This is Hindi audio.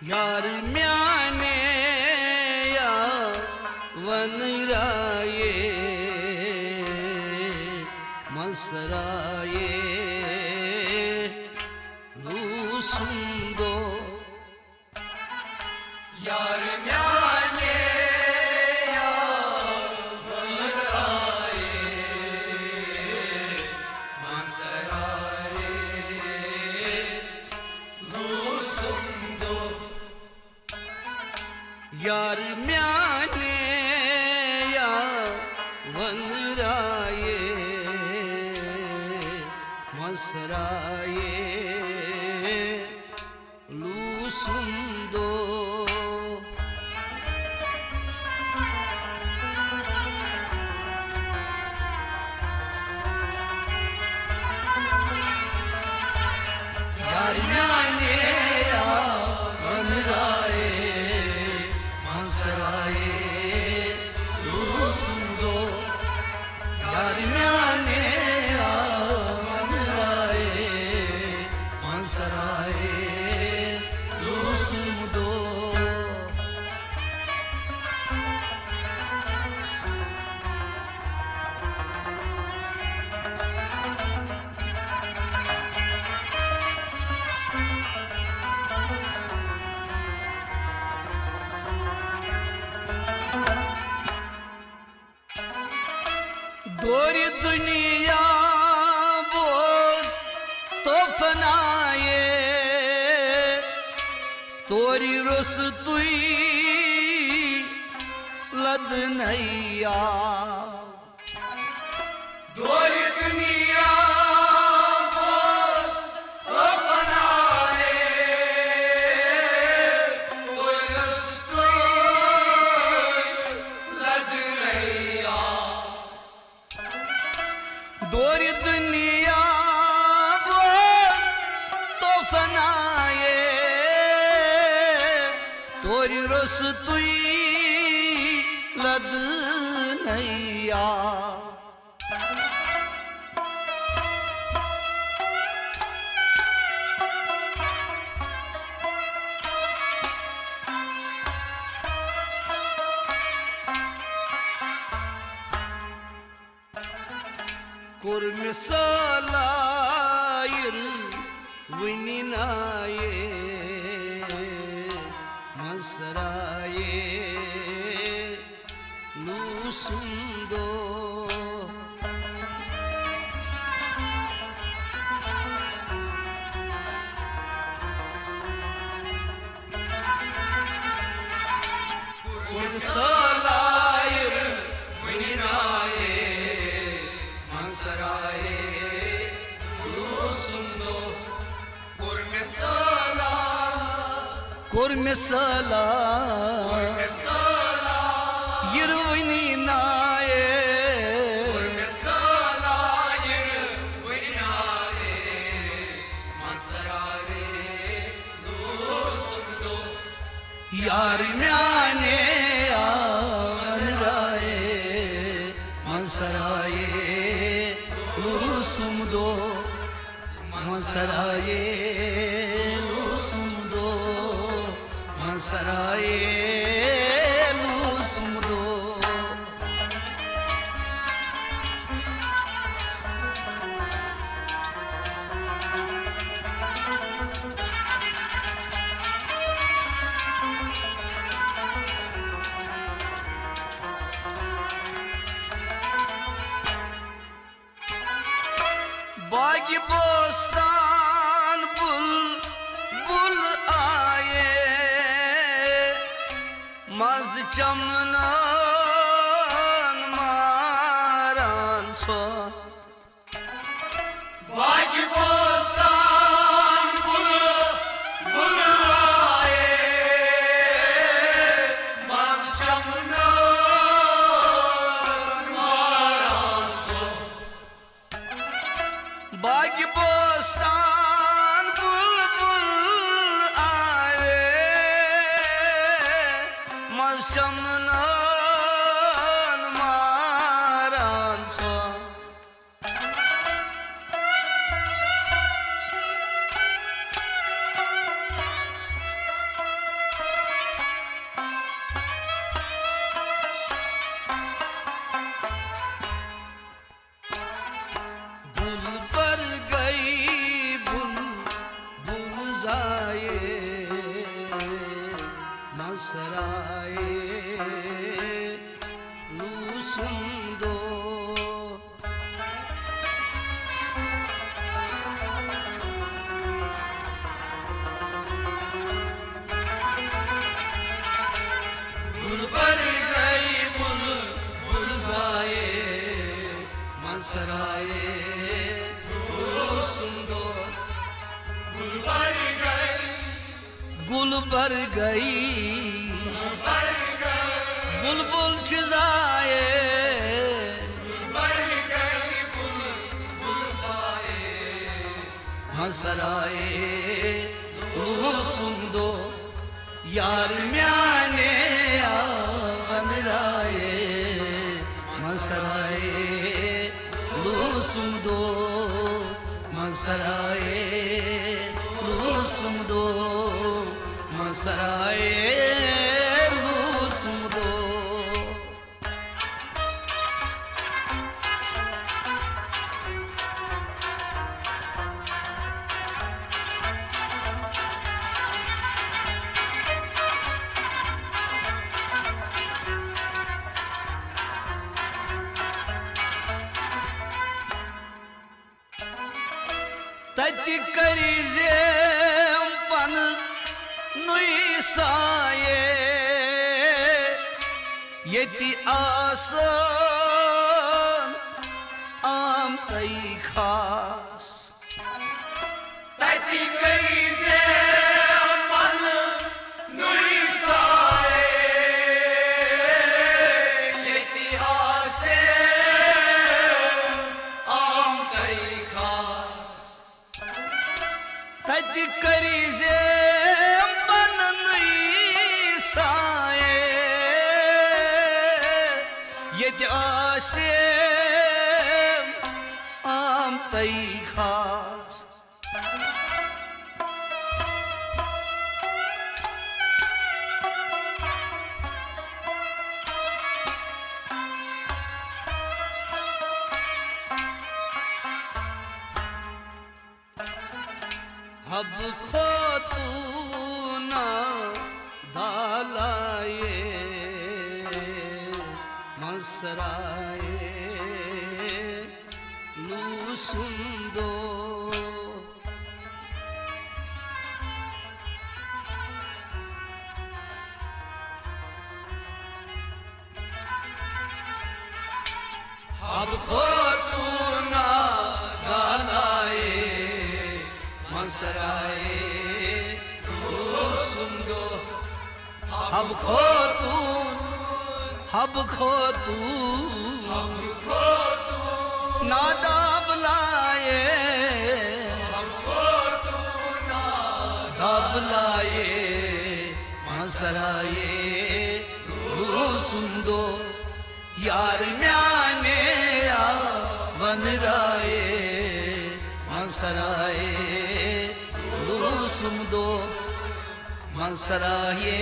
यार म्याने या वनराये मसराये लूसुंदो यार म्याने या वनराये मसराये लूसुंदो यार म्याने या वनराये मसराये लूसुंदो यार म्याने या वनराये मसराये लूसुंदो यार म्याने या वनराये मसराये लूसुंदो दोरी दुनिया बोल तो फनाए तोरी रसतुई लद नैया दोरी दुनिया बोल तो फनाए तोरी रसतुई लद नैया दोरी दुनिया बोल तो फनाए तोरी रसतुई लद नैया कुर्मिसालायर विनिनाये मसराये लूसुंदो कुर्मिसालायर विनिनाये मसराये लूसुंदो कुर्मिसाला यिरविनी नाये कुर्मिसाला यिरविनी नाये मसराये लूसुंदो यार म्याने या वनराये मसराये लूसुंदो मसराये लूसुंदो मसराये लूसुंदो बागी बोस्तान बुल बुल आए मज चमनान मारान सो बागी बोस्तान बुल बुल आए मज चमनान मारान सो बागी बोस्तान बुलबुल आए मशमनान मारान सो zaye masaraye lusundo gul par gayi bul zaye masaraye lusundo गुल भर गई बुलबुल चिज़ाए हंसराए सुंदो यार म्याने वनराए मसराए सुंदो मसराए सुंदो मसराए सुंदो तति करीजे पन नुई साये यति आसन आम तई खास तति करीजे पन नुई साये यति आसन आम तई खास तति करीजे से आम तई खास अब खो तू ना दालाए मसराए लूसुंदो अब खो तू ना गालाए मसराए लूसुंदो अब खो तू हब खो तू नादा बुलाए बुलाए मसराए लूसुंदो यार म्याने वनराए मसराए लूसुंदो मसराए,